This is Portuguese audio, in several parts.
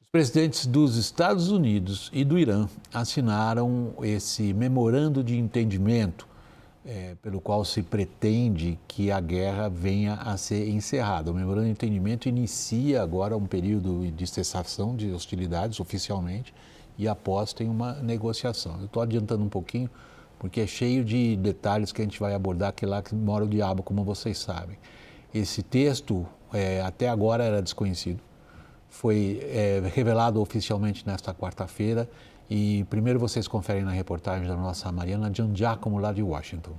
Os presidentes dos Estados Unidos e do Irã assinaram esse memorando de entendimento, pelo qual se pretende que a guerra venha a ser encerrada. O memorando de entendimento inicia agora um período de cessação de hostilidades oficialmente e após tem uma negociação. Eu estou adiantando um pouquinho porque é cheio de detalhes que a gente vai abordar, que é lá que mora o diabo, como vocês sabem. Esse texto até agora era desconhecido. Foi revelado oficialmente nesta quarta-feira e primeiro vocês conferem na reportagem da nossa Mariana Giangiacomo, lá de Washington.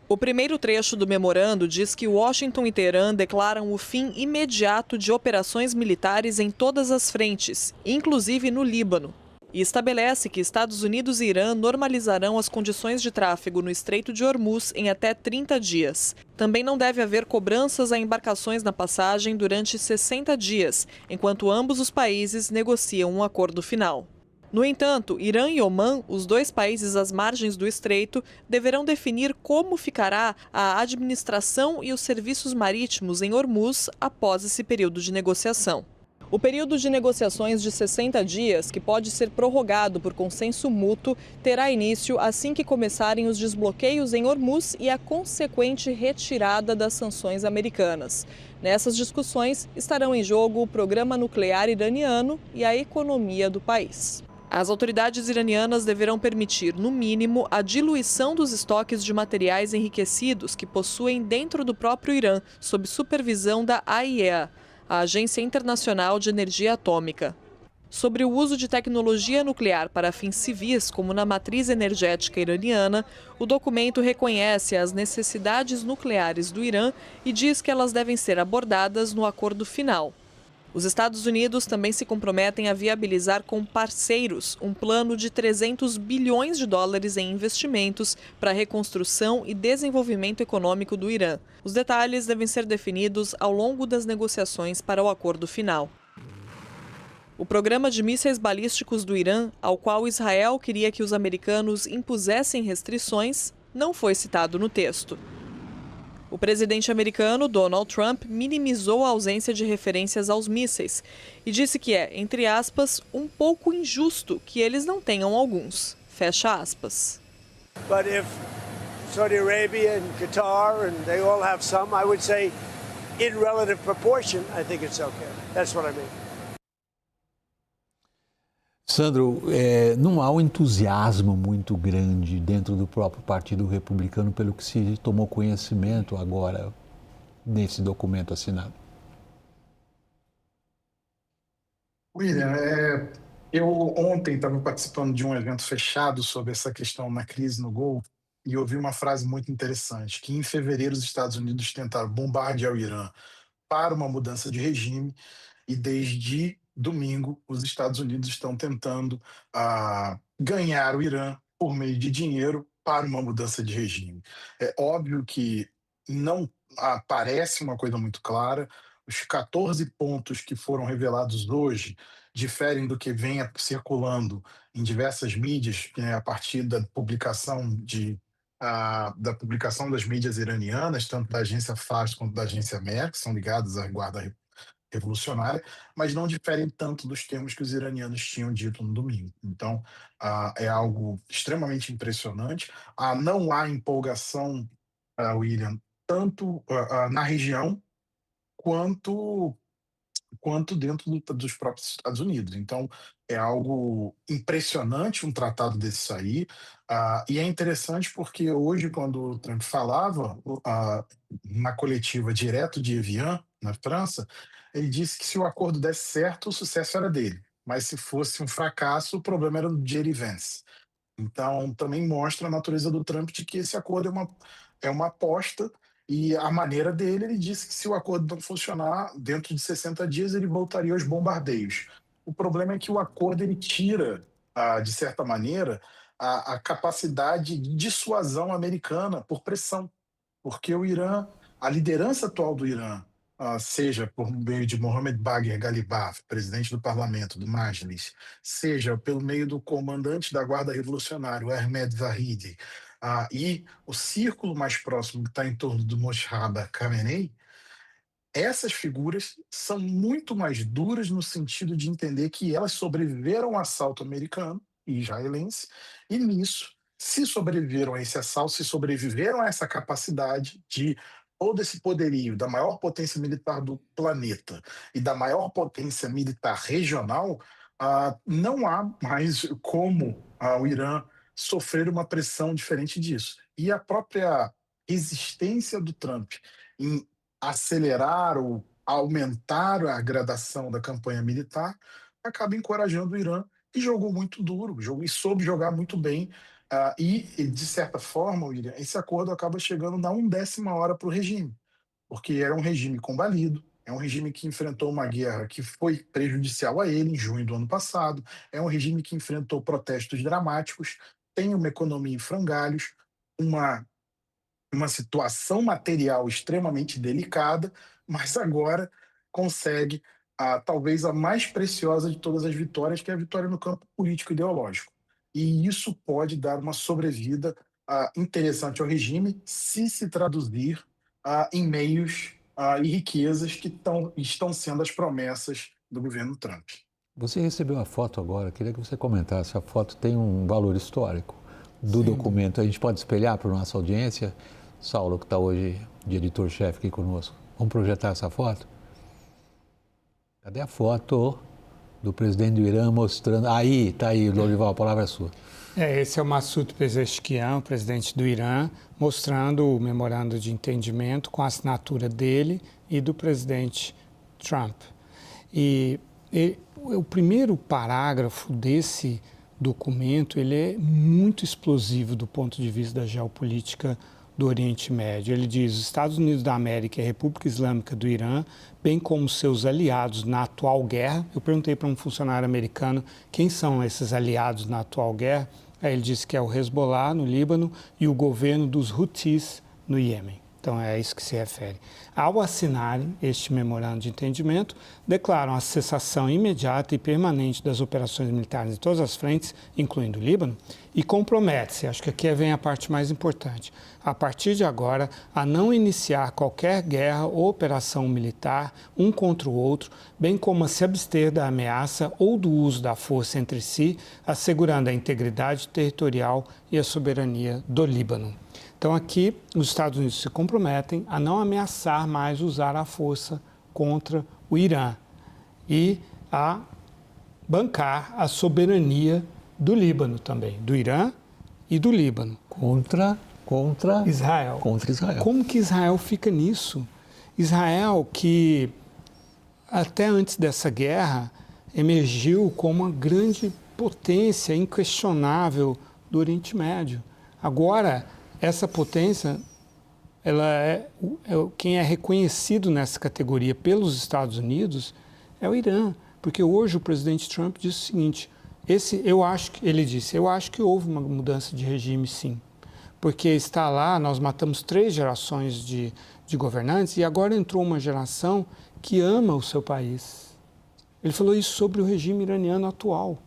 O primeiro trecho do memorando diz que Washington e Teherã declaram o fim imediato de operações militares em todas as frentes, inclusive no Líbano, e estabelece que Estados Unidos e Irã normalizarão as condições de tráfego no Estreito de Hormuz em até 30 dias. Também não deve haver cobranças a embarcações na passagem durante 60 dias, enquanto ambos os países negociam um acordo final. No entanto, Irã e Omã, os dois países às margens do estreito, deverão definir como ficará a administração e os serviços marítimos em Hormuz após esse período de negociação. O período de negociações de 60 dias, que pode ser prorrogado por consenso mútuo, terá início assim que começarem os desbloqueios em Hormuz e a consequente retirada das sanções americanas. Nessas discussões estarão em jogo o programa nuclear iraniano e a economia do país. As autoridades iranianas deverão permitir, no mínimo, a diluição dos estoques de materiais enriquecidos que possuem dentro do próprio Irã, sob supervisão da AIEA, a Agência Internacional de Energia Atômica. Sobre o uso de tecnologia nuclear para fins civis, como na matriz energética iraniana, o documento reconhece as necessidades nucleares do Irã e diz que elas devem ser abordadas no acordo final. Os Estados Unidos também se comprometem a viabilizar com parceiros um plano de 300 bilhões de dólares em investimentos para a reconstrução e desenvolvimento econômico do Irã. Os detalhes devem ser definidos ao longo das negociações para o acordo final. O programa de mísseis balísticos do Irã, ao qual Israel queria que os americanos impusessem restrições, não foi citado no texto. O presidente americano, Donald Trump, minimizou a ausência de referências aos mísseis e disse que é, entre aspas, um pouco injusto que eles não tenham alguns. Fecha aspas. But if Saudi Arabia and Qatar and they all have some, I would say in relative proportion, I think it's okay. That's what I mean. Sandro, não há um entusiasmo muito grande dentro do próprio Partido Republicano pelo que se tomou conhecimento agora nesse documento assinado. William, eu ontem estava participando de um evento fechado sobre essa questão na crise no Golfo e ouvi uma frase muito interessante, que em fevereiro os Estados Unidos tentaram bombardear o Irã para uma mudança de regime e desde domingo os Estados Unidos estão tentando ganhar o Irã por meio de dinheiro para uma mudança de regime. É óbvio que não parece uma coisa muito clara. Os 14 pontos que foram revelados hoje diferem do que vem circulando em diversas mídias, a partir da publicação da publicação das mídias iranianas, tanto da agência Fars quanto da agência Mer, que são ligadas à Guarda Revolucionária, mas não diferem tanto dos termos que os iranianos tinham dito no domingo. Então, é algo extremamente impressionante. Não há empolgação, William, tanto na região quanto dentro dos próprios Estados Unidos. Então, é algo impressionante um tratado desse sair, e é interessante porque hoje, quando o Trump falava, na coletiva direto de Evian, na França, ele disse que se o acordo desse certo, o sucesso era dele, mas se fosse um fracasso, o problema era do J.D. Vance. Então, também mostra a natureza do Trump de que esse acordo é uma aposta, e a maneira dele, ele disse que se o acordo não funcionar, dentro de 60 dias ele voltaria aos bombardeios. O problema é que o acordo ele tira, de certa maneira, a capacidade de dissuasão americana por pressão, porque o Irã, a liderança atual do Irã, seja por meio de Mohamed Bagher Ghalibaf, presidente do parlamento, do Majlis, seja pelo meio do comandante da Guarda Revolucionária, o Ahmed Zahidi, e o círculo mais próximo que está em torno do Moshtaba Khamenei, essas figuras são muito mais duras no sentido de entender que elas sobreviveram ao assalto americano e israelense, e nisso, se sobreviveram a esse assalto, se sobreviveram a essa capacidade de todo esse poderio da maior potência militar do planeta e da maior potência militar regional, não há mais como o Irã sofrer uma pressão diferente disso. E a própria resistência do Trump em acelerar ou aumentar a gradação da campanha militar acaba encorajando o Irã, que jogou muito duro, e soube jogar muito bem. E, de certa forma, William, esse acordo acaba chegando na 1/10 hora para o regime, porque era um regime combalido, é um regime que enfrentou uma guerra que foi prejudicial a ele em junho do ano passado, é um regime que enfrentou protestos dramáticos, tem uma economia em frangalhos, uma situação material extremamente delicada, mas agora consegue talvez a mais preciosa de todas as vitórias, que é a vitória no campo político-ideológico. E isso pode dar uma sobrevida interessante ao regime se traduzir em meios e riquezas que estão sendo as promessas do governo Trump. Você recebeu a foto agora, queria que você comentasse. A foto tem um valor histórico do documento. A gente pode espelhar para a nossa audiência? Saulo, que está hoje de editor-chefe aqui conosco. Vamos projetar essa foto? Cadê a foto do presidente do Irã mostrando... Aí, está aí, Lorival, a palavra é sua. Esse é o Massoud Pezeshkian, o presidente do Irã, mostrando o memorando de entendimento com a assinatura dele e do presidente Trump. E o primeiro parágrafo desse documento, ele é muito explosivo do ponto de vista da geopolítica do Oriente Médio. Ele diz: os Estados Unidos da América e a República Islâmica do Irã, bem como seus aliados na atual guerra. Eu perguntei para um funcionário americano quem são esses aliados na atual guerra. Aí ele disse que é o Hezbollah no Líbano e o governo dos Houthis no Iêmen. Então é a isso que se refere. Ao assinarem este memorando de entendimento, declaram a cessação imediata e permanente das operações militares em todas as frentes, incluindo o Líbano, e compromete-se, acho que aqui vem a parte mais importante, a partir de agora, a não iniciar qualquer guerra ou operação militar um contra o outro, bem como a se abster da ameaça ou do uso da força entre si, assegurando a integridade territorial e a soberania do Líbano. Então aqui os Estados Unidos se comprometem a não ameaçar mais usar a força contra o Irã e a bancar a soberania do Líbano também, do Irã e do Líbano. Contra Israel. Contra Israel. Como que Israel fica nisso? Israel, que até antes dessa guerra emergiu como uma grande potência inquestionável do Oriente Médio. Agora, essa potência, quem é reconhecido nessa categoria pelos Estados Unidos é o Irã, porque hoje o presidente Trump disse o seguinte: eu acho que houve uma mudança de regime, sim, porque está lá, nós matamos 3 gerações de governantes e agora entrou uma geração que ama o seu país. Ele falou isso sobre o regime iraniano atual.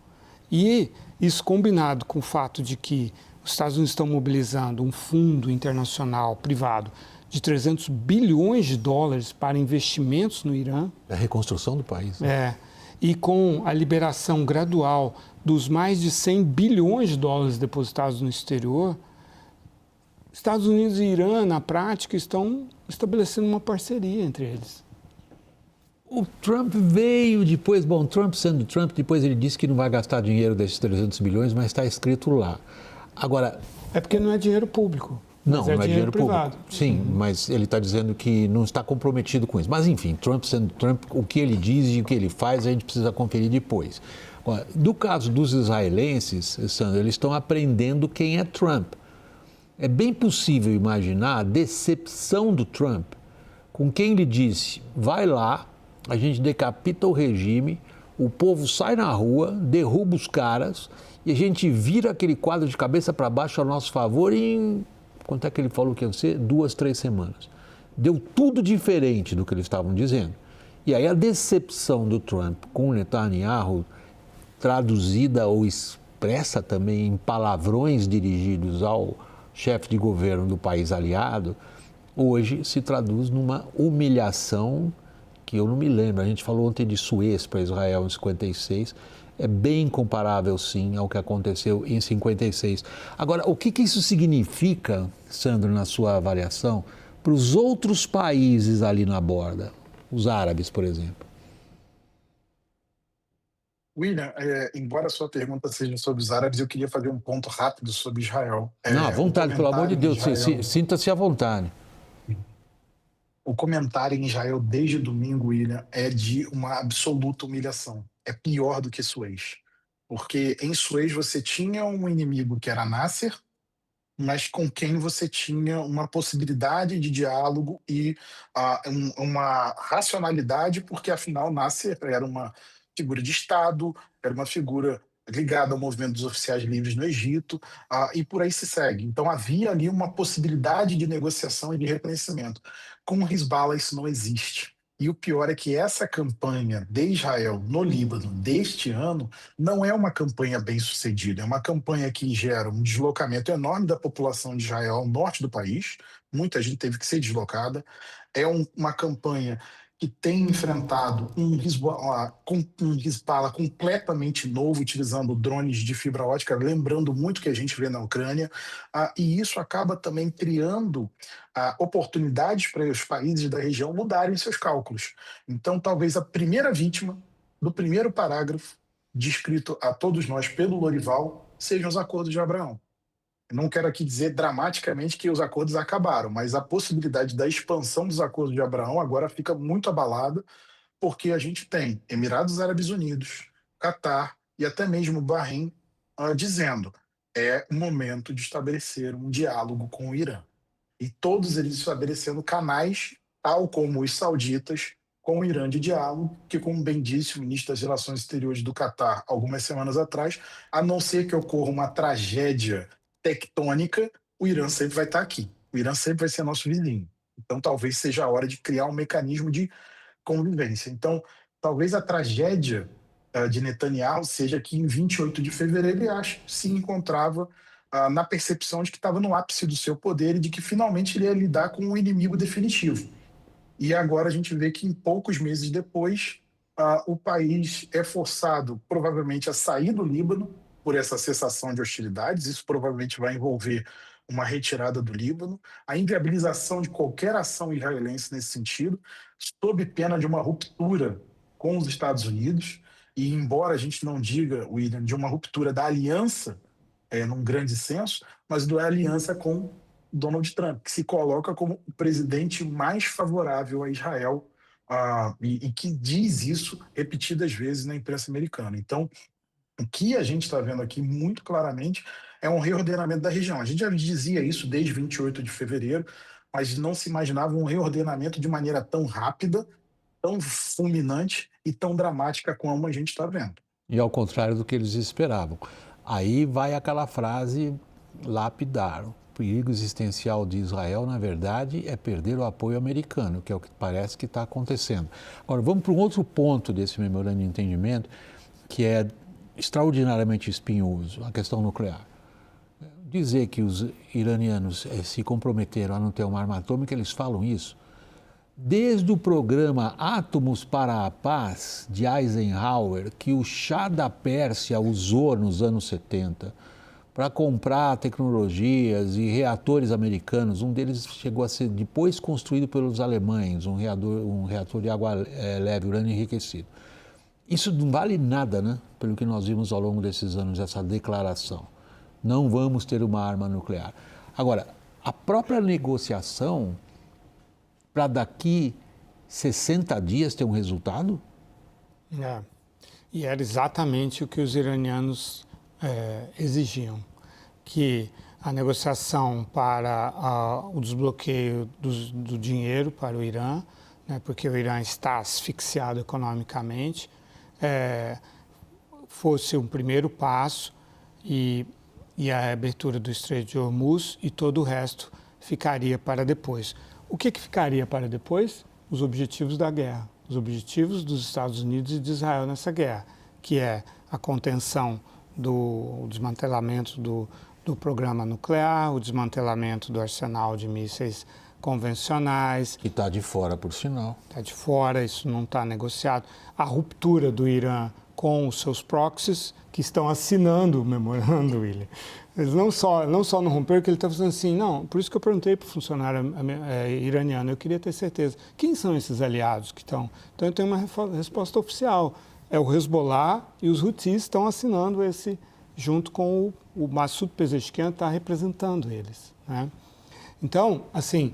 E isso combinado com o fato de que os Estados Unidos estão mobilizando um fundo internacional privado de 300 bilhões de dólares para investimentos no Irã. A reconstrução do país. Né? E com a liberação gradual dos mais de 100 bilhões de dólares depositados no exterior, Estados Unidos e Irã, na prática, estão estabelecendo uma parceria entre eles. O Trump veio depois, Trump sendo Trump, depois ele disse que não vai gastar dinheiro desses 300 bilhões, mas está escrito lá. Agora... É porque não é dinheiro público. Não é dinheiro privado. Público. Sim, mas ele está dizendo que não está comprometido com isso. Mas, enfim, Trump sendo Trump, o que ele diz e o que ele faz, a gente precisa conferir depois. Agora, do caso dos israelenses, Sandra, eles estão aprendendo quem é Trump. É bem possível imaginar a decepção do Trump com quem lhe disse: vai lá, a gente decapita o regime, o povo sai na rua, derruba os caras e a gente vira aquele quadro de cabeça para baixo a nosso favor em... Quanto é que ele falou que ia ser? 2, 3 semanas. Deu tudo diferente do que eles estavam dizendo. E aí a decepção do Trump com o Netanyahu, traduzida ou expressa também em palavrões dirigidos ao chefe de governo do país aliado, hoje se traduz numa humilhação que eu não me lembro. A gente falou ontem de Suez para Israel em 56, é bem comparável, sim, ao que aconteceu em 56. Agora, o que isso significa, Sandro, na sua avaliação, para os outros países ali na borda, os árabes, por exemplo? William, embora a sua pergunta seja sobre os árabes, eu queria fazer um ponto rápido sobre Israel. Não, à vontade, pelo amor de Deus, sinta-se à vontade. O comentário em Israel desde domingo, William, é de uma absoluta humilhação. É pior do que Suez. Porque em Suez você tinha um inimigo que era Nasser, mas com quem você tinha uma possibilidade de diálogo e uma racionalidade, porque afinal Nasser era uma figura de Estado, era uma figura ligada ao movimento dos oficiais livres no Egito, e por aí se segue. Então havia ali uma possibilidade de negociação e de reconhecimento. Com o Hezbollah isso não existe. E o pior é que essa campanha de Israel no Líbano deste ano não é uma campanha bem sucedida, é uma campanha que gera um deslocamento enorme da população de Israel ao norte do país, muita gente teve que ser deslocada, uma campanha que tem enfrentado um Hezbollah completamente novo, utilizando drones de fibra ótica, lembrando muito o que a gente vê na Ucrânia, e isso acaba também criando oportunidades para os países da região mudarem seus cálculos. Então, talvez a primeira vítima do primeiro parágrafo descrito a todos nós pelo Lorival sejam os acordos de Abraão. Eu não quero aqui dizer dramaticamente que os acordos acabaram, mas a possibilidade da expansão dos acordos de Abraão agora fica muito abalada, porque a gente tem Emirados Árabes Unidos, Catar e até mesmo Bahrein dizendo é o momento de estabelecer um diálogo com o Irã. E todos eles estabelecendo canais, tal como os sauditas, com o Irã de diálogo, que, como bem disse o ministro das Relações Exteriores do Catar algumas semanas atrás, a não ser que ocorra uma tragédia tectônica, o Irã sempre vai estar aqui. O Irã sempre vai ser nosso vizinho. Então, talvez seja a hora de criar um mecanismo de convivência. Então, talvez a tragédia de Netanyahu seja que em 28 de fevereiro ele se encontrava na percepção de que estava no ápice do seu poder e de que finalmente ele ia lidar com um inimigo definitivo. E agora a gente vê que em poucos meses depois o país é forçado provavelmente a sair do Líbano por essa cessação de hostilidades. Isso provavelmente vai envolver uma retirada do Líbano, a inviabilização de qualquer ação israelense nesse sentido, sob pena de uma ruptura com os Estados Unidos. E embora a gente não diga, William, de uma ruptura da aliança, num grande senso, mas da aliança com Donald Trump, que se coloca como o presidente mais favorável a Israel e que diz isso repetidas vezes na imprensa americana. Então, o que a gente está vendo aqui muito claramente é um reordenamento da região. A gente já dizia isso desde 28 de fevereiro, mas não se imaginava um reordenamento de maneira tão rápida, tão fulminante e tão dramática como a gente está vendo. E ao contrário do que eles esperavam. Aí vai aquela frase lapidar. O perigo existencial de Israel, na verdade, é perder o apoio americano, que é o que parece que está acontecendo. Agora, vamos para um outro ponto desse memorando de entendimento, que é extraordinariamente espinhoso, a questão nuclear. Dizer que os iranianos se comprometeram a não ter uma arma atômica, eles falam isso. Desde o programa Átomos para a Paz, de Eisenhower, que o Shah da Pérsia usou nos anos 70 para comprar tecnologias e reatores americanos. Um deles chegou a ser depois construído pelos alemães, um reator de água leve, urânio enriquecido. Isso não vale nada, né? Pelo que nós vimos ao longo desses anos, essa declaração. Não vamos ter uma arma nuclear. Agora, a própria negociação, para daqui 60 dias ter um resultado? E era exatamente o que os iranianos exigiam, que a negociação para o desbloqueio do dinheiro para o Irã, né, porque o Irã está asfixiado economicamente, fosse um primeiro passo e a abertura do Estreito de Hormuz, e todo o resto ficaria para depois. O que ficaria para depois? Os objetivos da guerra, os objetivos dos Estados Unidos e de Israel nessa guerra, que é a contenção do desmantelamento do programa nuclear, o desmantelamento do arsenal de mísseis convencionais. Que está de fora, por sinal. Está de fora, isso não está negociado. A ruptura do Irã com os seus proxies, que estão assinando o memorando, William. Eles não só não romperam, que ele está fazendo assim, não, por isso que eu perguntei para o funcionário iraniano, eu queria ter certeza, quem são esses aliados que estão? Então eu tenho uma resposta oficial, é o Hezbollah e os Houthis estão assinando esse, junto com o Massoud Pezeshkian está representando eles, né? Então, assim,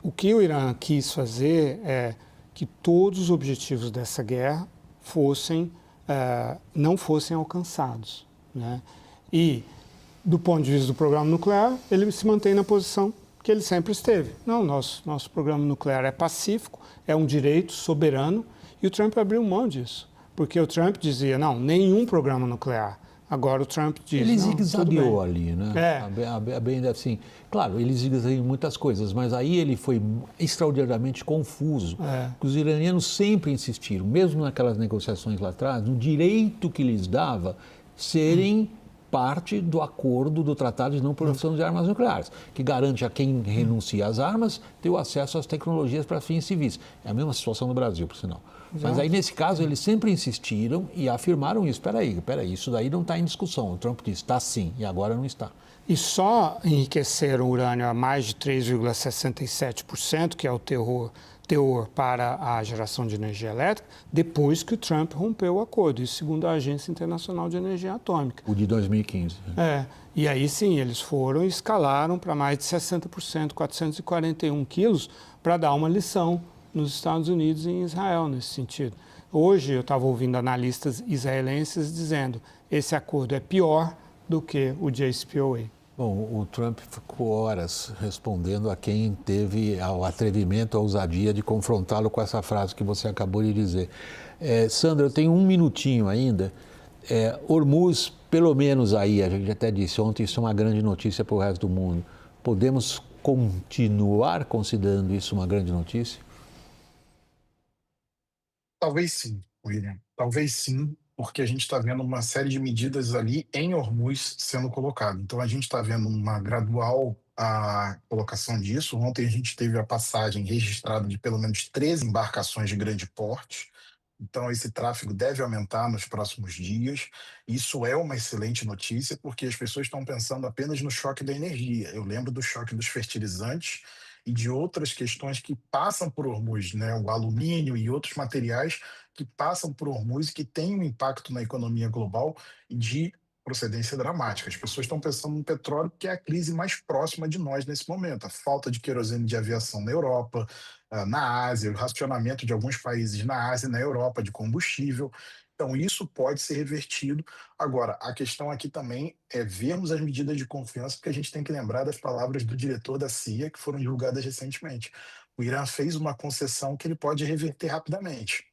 o que o Irã quis fazer é que todos os objetivos dessa guerra não fossem alcançados, né? E, do ponto de vista do programa nuclear, ele se mantém na posição que ele sempre esteve. Não, nosso programa nuclear é pacífico, é um direito soberano, e o Trump abriu mão disso, porque o Trump dizia, não, nenhum programa nuclear. Agora o Trump diz, ele não, zigue-zagueou ali, né? É. Bem assim, claro, ele zigue-zagueou em muitas coisas, mas aí ele foi extraordinariamente confuso. Os iranianos sempre insistiram, mesmo naquelas negociações lá atrás, no direito que lhes dava serem parte do acordo do Tratado de Não Proliferação de Armas Nucleares, que garante a quem renuncia às armas ter o acesso às tecnologias para fins civis. É a mesma situação no Brasil, por sinal. Mas aí, nesse caso, eles sempre insistiram e afirmaram isso. Espera aí, isso daí não está em discussão. O Trump disse, está sim, e agora não está. E só enriqueceram o urânio a mais de 3,67%, que é o teor para a geração de energia elétrica, depois que o Trump rompeu o acordo, isso segundo a Agência Internacional de Energia Atômica. O de 2015. E aí sim, eles foram e escalaram para mais de 60%, 441 quilos, para dar uma lição nos Estados Unidos e em Israel nesse sentido. Hoje eu estava ouvindo analistas israelenses dizendo que esse acordo é pior do que o JCPOA. Bom, o Trump ficou horas respondendo a quem teve o atrevimento, a ousadia de confrontá-lo com essa frase que você acabou de dizer. Sandra, eu tenho um minutinho ainda. Hormuz, pelo menos aí, a gente até disse ontem, isso é uma grande notícia para o resto do mundo. Podemos continuar considerando isso uma grande notícia? Talvez sim, William. Talvez sim, porque a gente está vendo uma série de medidas ali em Hormuz sendo colocado. Então a gente está vendo uma gradual colocação disso. Ontem a gente teve a passagem registrada de pelo menos 13 embarcações de grande porte. Então esse tráfego deve aumentar nos próximos dias. Isso é uma excelente notícia, porque as pessoas estão pensando apenas no choque da energia. Eu lembro do choque dos fertilizantes e de outras questões que passam por Hormuz, né? O alumínio e outros materiais que passam por Hormuz e que têm um impacto na economia global de procedência dramática. As pessoas estão pensando no petróleo, que é a crise mais próxima de nós nesse momento. A falta de querosene de aviação na Europa, na Ásia, o racionamento de alguns países na Ásia e na Europa de combustível. Então, isso pode ser revertido. Agora, a questão aqui também é vermos as medidas de confiança, porque a gente tem que lembrar das palavras do diretor da CIA, que foram divulgadas recentemente. O Irã fez uma concessão que ele pode reverter rapidamente.